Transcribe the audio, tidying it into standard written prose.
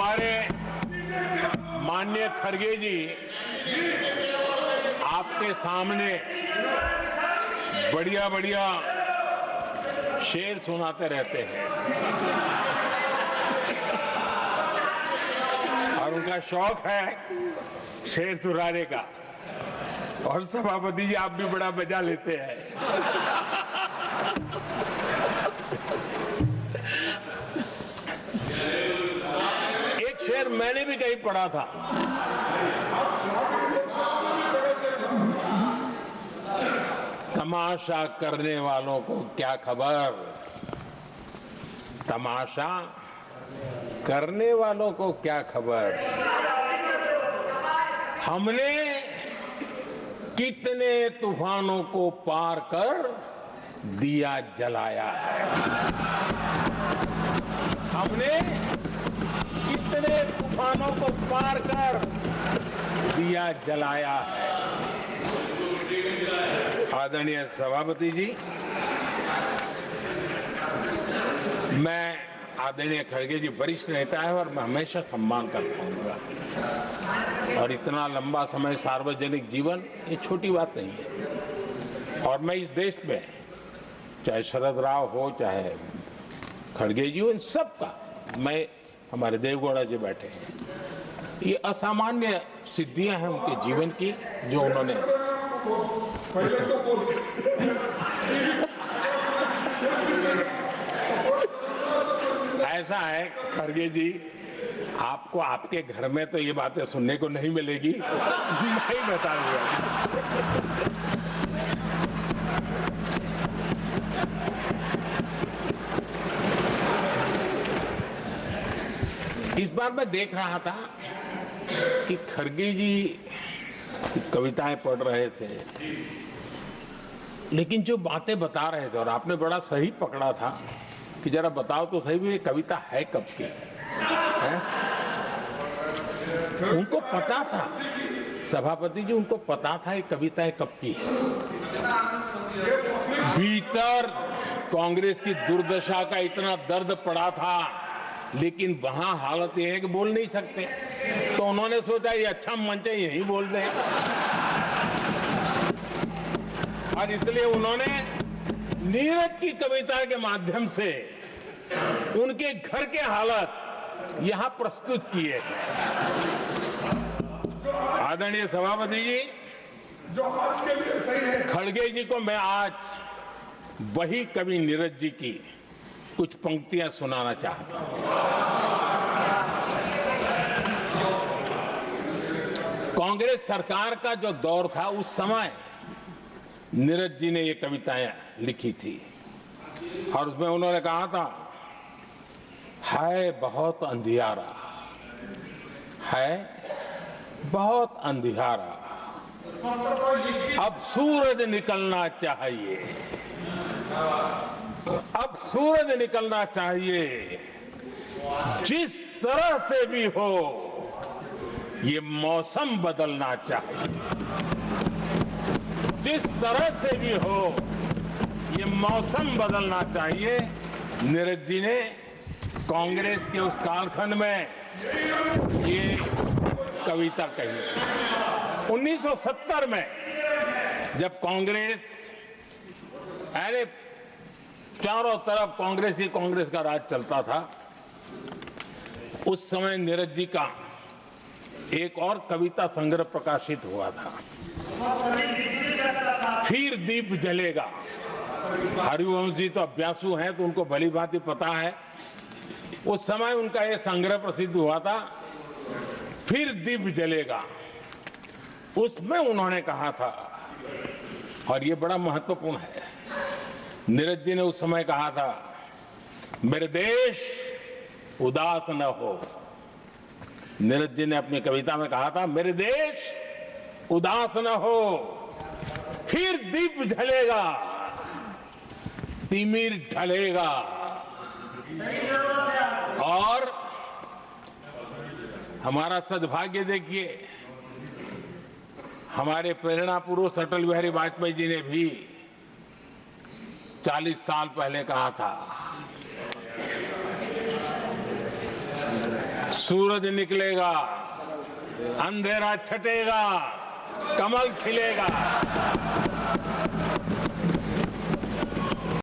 हमारे माननीय खड़गे जी आपके सामने बढ़िया बढ़िया शेर सुनाते रहते हैं और उनका शौक है शेर सुनाने का। और सभापति जी आप भी बड़ा मजा लेते हैं। एक शेर मैंने भी कहीं पढ़ा था, तमाशा करने वालों को क्या खबर, तमाशा करने वालों को क्या खबर, हमने कितने तूफानों को पार कर दिया जलाया है, हमने कितने तूफानों को पार कर दिया जलाया है। आदरणीय सभापति जी, मैं आदरणीय खड़गे जी वरिष्ठ नेता है और मैं हमेशा सम्मान करता हूँ और इतना लंबा समय सार्वजनिक जीवन ये छोटी बात नहीं है। और मैं इस देश में चाहे शरद राव हो चाहे खड़गे जी हो, इन सब का मैं, हमारे देवगौड़ा जी बैठे हैं, ये असामान्य सिद्धियां हैं उनके जीवन की जो उन्होंने ऐसा है खड़गे जी, आपको आपके घर में तो ये बातें सुनने को नहीं मिलेगी, मैं ही बताऊंगा। इस बार मैं देख रहा था कि खड़गे जी कविताएं पढ़ रहे थे, लेकिन जो बातें बता रहे थे, और आपने बड़ा सही पकड़ा था कि जरा बताओ तो सही भी ये कविता है कब की है? उनको पता था, सभापति जी उनको पता था ये कविता कब की है। भीतर कांग्रेस की दुर्दशा का इतना दर्द पड़ा था, लेकिन वहां हालत यह है कि बोल नहीं सकते, तो उन्होंने सोचा ये अच्छा मंच है यही बोल दें, और इसलिए उन्होंने नीरज की कविता के माध्यम से उनके घर के हालात यहां प्रस्तुत किए हैं। आदरणीय सभापति जी, जो आज के लिए सही है, खड़गे जी को मैं आज वही कवि नीरज जी की कुछ पंक्तियां सुनाना चाहता हूं। कांग्रेस सरकार का जो दौर था उस समय नीरज जी ने ये कविताएं लिखी थी और उसमें उन्होंने कहा था, है बहुत अंधियारा, है बहुत अंधियारा, अब सूरज निकलना चाहिए, अब सूरज निकलना चाहिए, जिस तरह से भी हो ये मौसम बदलना चाहिए, जिस तरह से भी हो ये मौसम बदलना चाहिए। नीरज जी ने कांग्रेस के उस कालखंड में ये कविता कही। 1970 में जब कांग्रेस, अरे चारों तरफ कांग्रेस ही कांग्रेस का राज चलता था, उस समय नीरज जी का एक और कविता संग्रह प्रकाशित हुआ था, फिर दीप जलेगा। हरिवंश जी तो अभ्यासु हैं तो उनको भली भांति पता है, उस समय उनका यह संग्रह प्रसिद्ध हुआ था, फिर दीप जलेगा। उसमें उन्होंने कहा था, और ये बड़ा महत्वपूर्ण है, नीरज जी ने उस समय कहा था, मेरे देश उदास न हो। नीरज जी ने अपनी कविता में कहा था, मेरे देश उदास न हो, फिर दीप जलेगा, तिमिर ढलेगा, और हमारा सद्भाग्य देखिए, हमारे प्रेरणा पुरुष अटल बिहारी वाजपेयी जी ने भी 40 साल पहले कहा था, सूरज निकलेगा, अंधेरा छटेगा, कमल खिलेगा।